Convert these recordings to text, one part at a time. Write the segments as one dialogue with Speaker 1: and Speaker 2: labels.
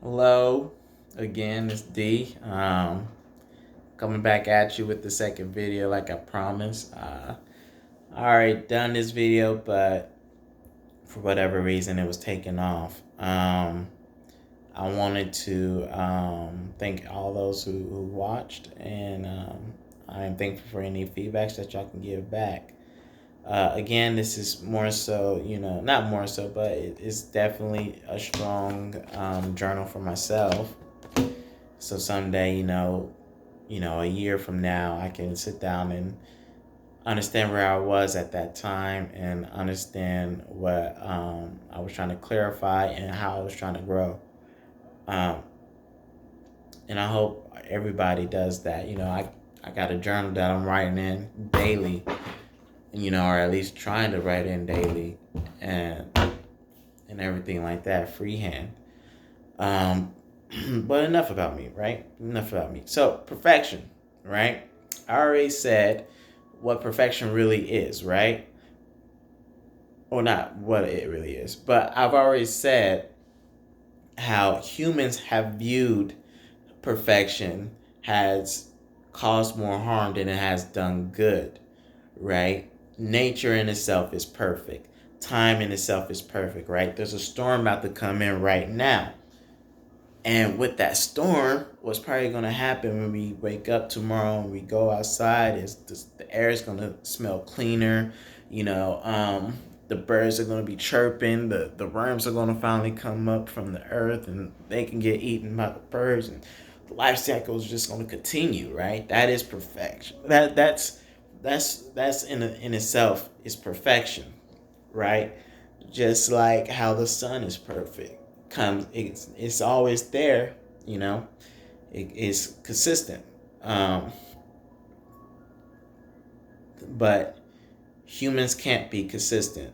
Speaker 1: Hello, again, it's D. Coming back at you with the second video, like I promised. I already done this video, but for whatever reason, it was taken off. I wanted to thank all those who watched, and I am thankful for any feedbacks that y'all can give back. Again, this is more so, not more so, but it's definitely a strong journal for myself. So someday, a year from now, I can sit down and understand where I was at that time and understand what I was trying to clarify and how I was trying to grow. Um, and I hope everybody does that. I got a journal that I'm writing in daily, or at least trying to write in daily and everything like that, freehand. Um, but enough about me, right? Enough about me. So, perfection, right? I already said what perfection really is, right? Or not what it really is, but I've already said how humans have viewed perfection has caused more harm than it has done good, right? Nature in itself is perfect. Time in itself is perfect, right? There's a storm about to come in right now. And with that storm, what's probably going to happen when we wake up tomorrow and we go outside is the air is going to smell cleaner. The birds are going to be chirping. The worms are going to finally come up from the earth and they can get eaten by the birds. And the life cycle is just going to continue, right? That is perfection. That's in itself is perfection, right? Just like how the sun is perfect. It's always there, it's consistent. But humans can't be consistent.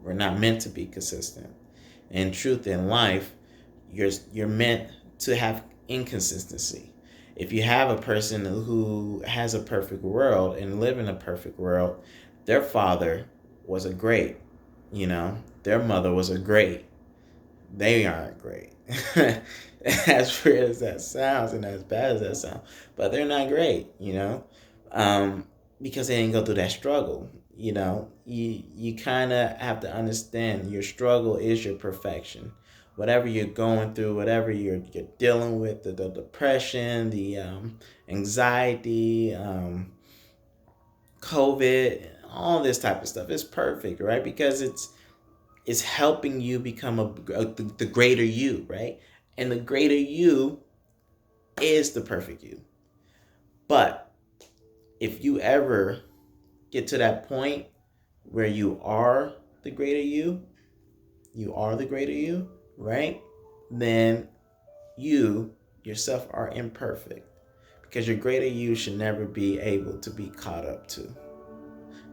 Speaker 1: We're not meant to be consistent. In truth, in life, you're meant to have inconsistency. If you have a person who has a perfect world and live in a perfect world, their father was a great, their mother was a great. They aren't great. As weird as that sounds and as bad as that sounds, but they're not great, um, because they didn't go through that struggle. You kind of have to understand your struggle is your perfection. Whatever you're going through, whatever you're dealing with, the depression, the anxiety, COVID, all this type of stuff is perfect, right? Because it's helping you become the greater you, right? And the greater you is the perfect you. But if you ever get to that point where you are the greater you, right? Then you yourself are imperfect because your greater you should never be able to be caught up to.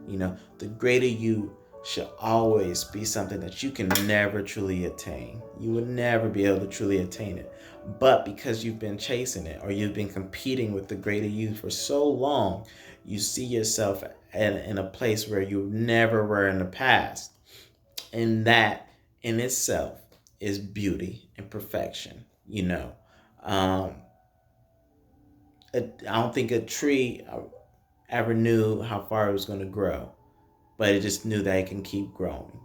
Speaker 1: The greater you should always be something that you can never truly attain. You will never be able to truly attain it. But because you've been chasing it or you've been competing with the greater you for so long, you see yourself in a place where you never were in the past. And that in itself is beauty and perfection. Um, I don't think a tree ever knew how far it was going to grow, but it just knew that it can keep growing,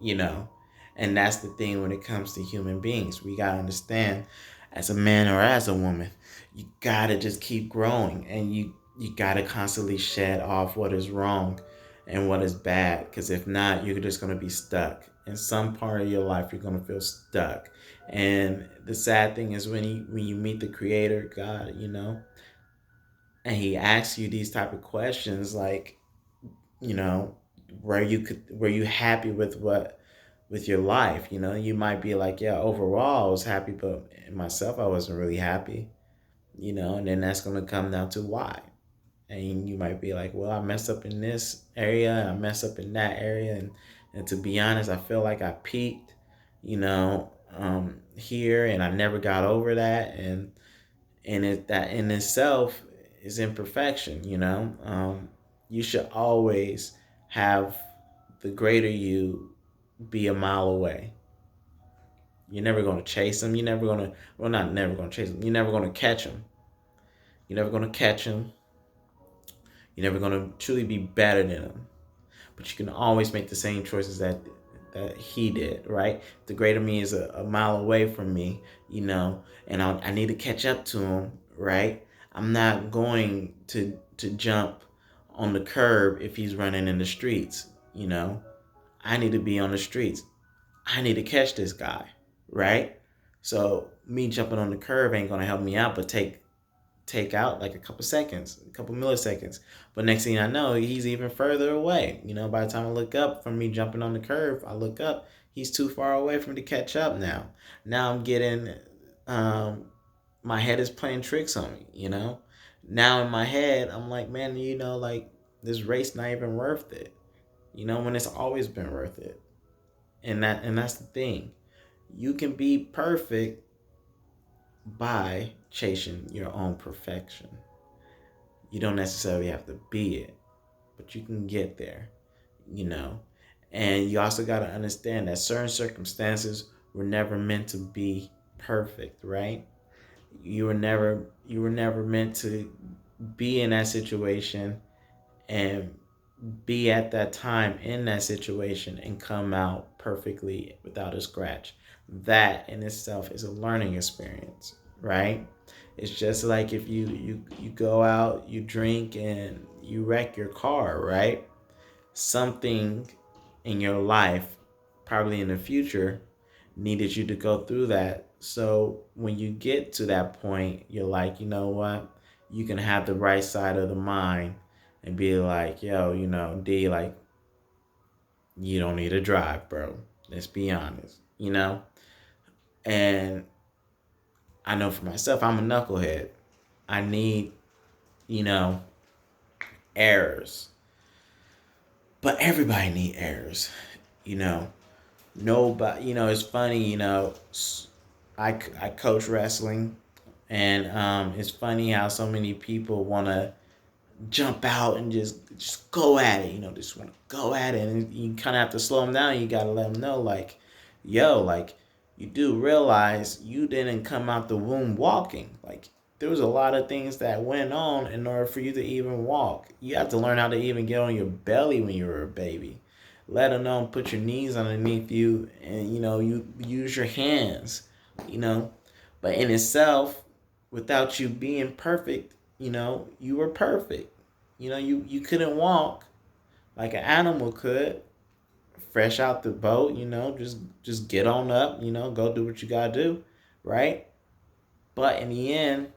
Speaker 1: you know? And that's the thing when it comes to human beings. We got to understand, as a man or as a woman, you got to just keep growing, and you got to constantly shed off what is wrong and what is bad, because if not, you're just going to be stuck. In some part of your life, you're going to feel stuck. And the sad thing is when you meet the creator, God, and he asks you these type of questions like, you know, were you happy with with your life? You might be like, yeah, overall I was happy, but in myself I wasn't really happy. And then that's gonna come down to why. And you might be like, well, I messed up in this area and I messed up in that area, and to be honest, I feel like I peaked, here, and I never got over that, and that in itself is imperfection. You should always have the greater you be a mile away. You're never going to chase him. You're never going to, well, not never going to chase him. You're never going to catch him. You're never going to catch him. You're never going to truly be better than him. But you can always make the same choices that he did, right? The greater me is a mile away from me, and I need to catch up to him, right? I'm not going to jump on the curb if he's running in the streets, I need to be on the streets. I need to catch this guy, right? So me jumping on the curb ain't gonna help me out, but take out like a couple seconds, a couple milliseconds. But next thing I know, he's even further away. By the time I look up from me jumping on the curve, I look up, he's too far away for me to catch up now. Now I'm getting, my head is playing tricks on me, Now in my head, I'm like, man, like this race not even worth it, when it's always been worth it. And that's the thing. You can be perfect by chasing your own perfection. You don't necessarily have to be it, but you can get there, And you also got to understand that certain circumstances were never meant to be perfect, right? You were never meant to be in that situation and be at that time in that situation and come out perfectly without a scratch. That in itself is a learning experience, right? It's just like if you go out, you drink, and you wreck your car, right? Something in your life, probably in the future, needed you to go through that. So when you get to that point, you're like, you know what? You can have the right side of the mind and be like, yo, D, like, you don't need to drive, bro. Let's be honest, And I know for myself, I'm a knucklehead. I need, errors. But everybody need errors, Nobody, it's funny, I coach wrestling, and it's funny how so many people want to jump out and just go at it, just want to go at it. And you kind of have to slow them down. You got to let them know, like, yo, like, you do realize you didn't come out the womb walking. Like, there was a lot of things that went on in order for you to even walk. You have to learn how to even get on your belly when you were a baby. Let alone put your knees underneath you and, you use your hands, But in itself, without you being perfect, you were perfect. You couldn't walk like an animal could, fresh out the boat, just get on up, go do what you gotta do, right? But in the end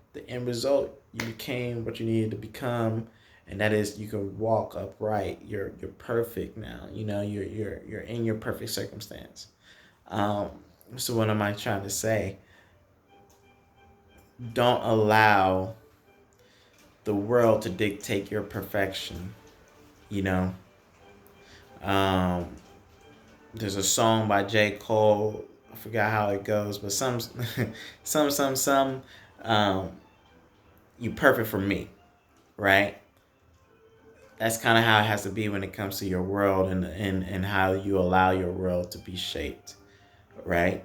Speaker 1: result, you became what you needed to become, and that is you can walk upright. You're perfect now. You're in your perfect circumstance. So what am I trying to say? Don't allow the world to dictate your perfection. You know, there's a song by J. Cole. I forgot how it goes, but some. Um, you perfect for me, right? That's kind of how it has to be when it comes to your world and how you allow your world to be shaped, right?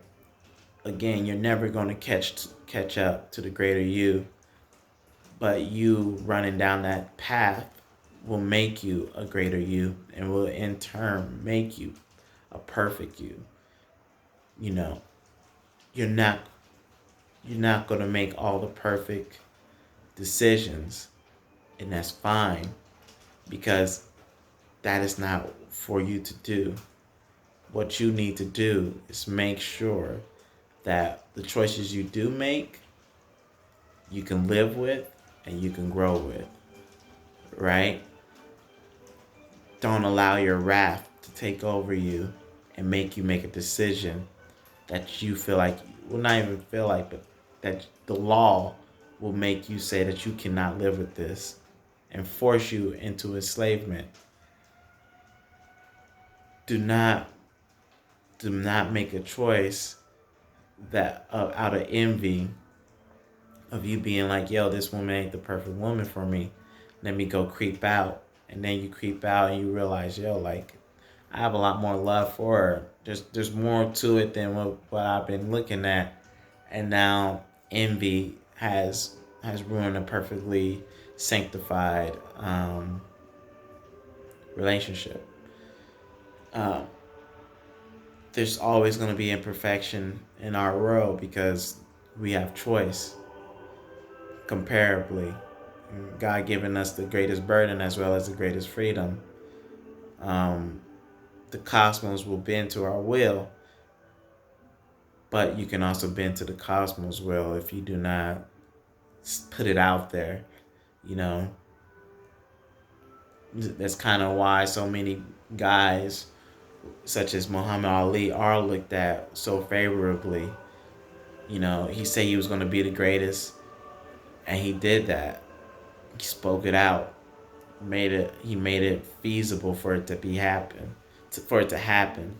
Speaker 1: Again, you're never going to catch up to the greater you, but you running down that path will make you a greater you and will in turn make you a perfect you. You're not going to make all the perfect decisions, and that's fine, because that is not for you to do. What you need to do is make sure that the choices you do make, you can live with and you can grow with, right? Don't allow your wrath to take over you and make you make a decision that you feel like, well, not even feel like, but that the law will make you say that you cannot live with this and force you into enslavement. Do not make a choice that out of envy of you being like, yo, this woman ain't the perfect woman for me. Let me go creep out. And then you creep out and you realize, yo, like, I have a lot more love for her There's more to it than what I've been looking at, and now envy has ruined a perfectly sanctified relationship. Um, there's always going to be imperfection in our world because we have choice comparably. God giving us the greatest burden as well as the greatest freedom. Um, the cosmos will bend to our will, but you can also bend to the cosmos will if you do not put it out there. You know, that's kind of why so many guys, such as Muhammad Ali, are looked at so favorably. You know, he said he was going to be the greatest, and he did that. He spoke it out, he made it feasible for it to be happen, for it to happen.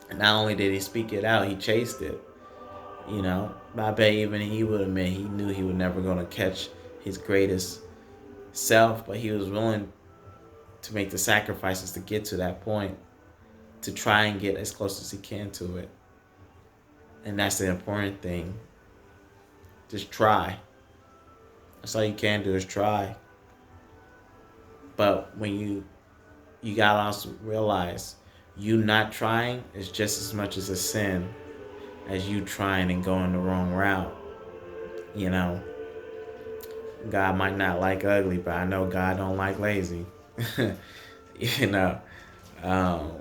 Speaker 1: And not only did he speak it out, he chased it. You know, I bet even he would admit he knew he was never going to catch his greatest self, but he was willing to make the sacrifices to get to that point, to try and get as close as he can to it. And that's the important thing. Just try. That's all you can do is try. But when you gotta also realize you not trying is just as much as a sin as you trying and going the wrong route. You know, God might not like ugly, but I know God don't like lazy. you know, um,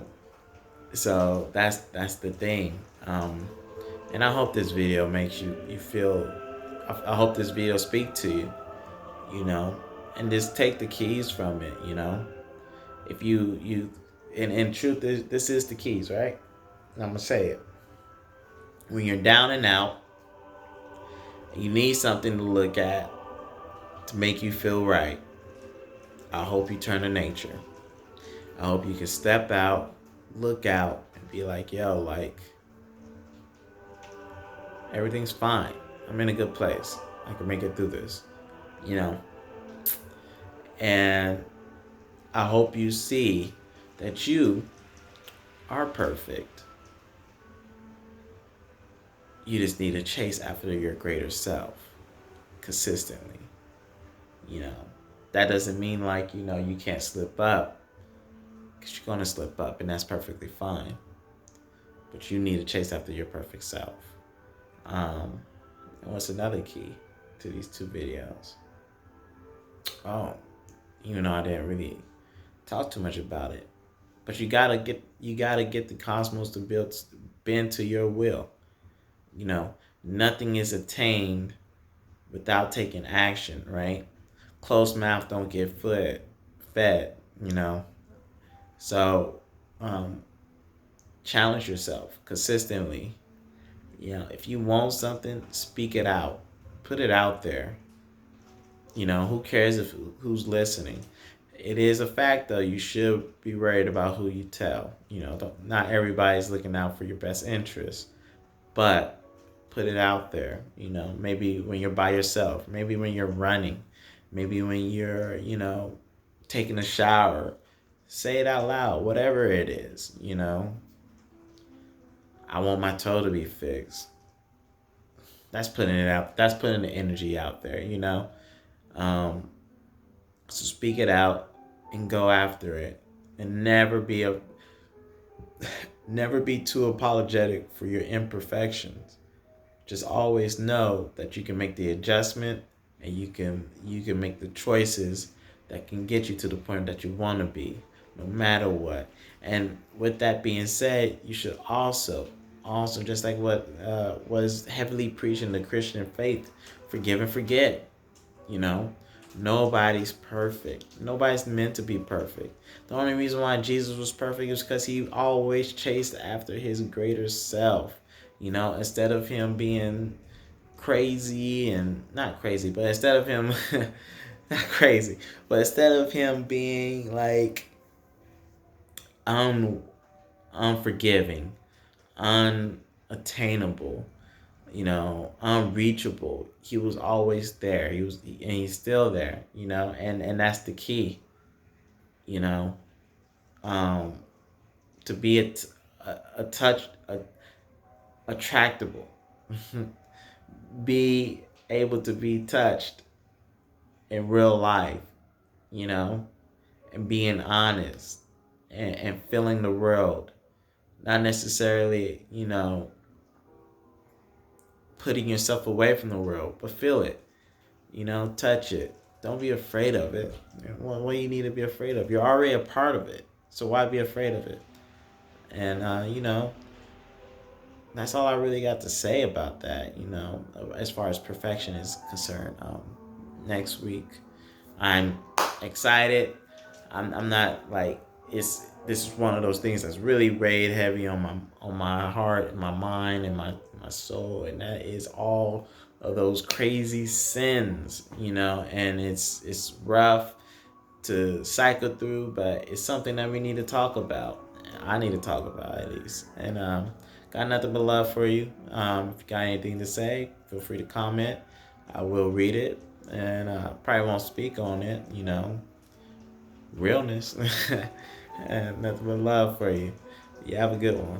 Speaker 1: so that's the thing. And I hope this video makes you feel. I hope this video speak to you. You know, and just take the keys from it. You know, if you in truth, this is the keys, right? And I'm gonna say it. When you're down and out, you need something to look at to make you feel right. I hope you turn to nature. I hope you can step out, look out, and be like, yo, like, everything's fine. I'm in a good place. I can make it through this, you know? And I hope you see that you are perfect. You just need to chase after your greater self consistently. You know, that doesn't mean like, you know, you can't slip up, because you're going to slip up and that's perfectly fine. But you need to chase after your perfect self. And what's another key to these two videos? Oh, even though I didn't really talk too much about it, but you gotta get the cosmos to bend to your will. You know, nothing is attained without taking action, right? Closed mouth don't get fed, you know. So, challenge yourself consistently. You know, if you want something, speak it out, put it out there. You know, who cares if who's listening? It is a fact, though. You should be worried about who you tell. You know, not everybody's looking out for your best interest, but put it out there. You know, maybe when you're by yourself, maybe when you're running, maybe when you're, you know, taking a shower. Say it out loud, whatever it is. You know, I want my toe to be fixed. That's putting it out. That's putting the energy out there. You know. So speak it out and go after it, and never be too apologetic for your imperfections. Just always know that you can make the adjustment, and you can make the choices that can get you to the point that you want to be, no matter what. And with that being said, you should also just like what was heavily preached in the Christian faith, forgive and forget. You know, nobody's perfect. Nobody's meant to be perfect. The only reason why Jesus was perfect is because he always chased after his greater self. You know, instead of him being crazy and not crazy, but instead of him not crazy, but instead of him being like unforgiving, unattainable, you know, unreachable, he was always there. And he's still there, you know, and that's the key, you know, to be attractable. Be able to be touched in real life, you know, and being honest and feeling the world. Not necessarily, putting yourself away from the world, but feel it, touch it. Don't be afraid of it. What do you need to be afraid of? You're already a part of it. So why be afraid of it? And, that's all I really got to say about that, as far as perfection is concerned. Next week, I'm excited. I'm not like this is one of those things that's really weighed heavy on my heart and my mind and my soul, and that is all of those crazy sins, and it's rough to cycle through, but it's something that we need to talk about. I need to talk about at least. And got nothing but love for you. If you got anything to say, feel free to comment. I will read it, and probably won't speak on it. Realness. And nothing but love for you. You have a good one.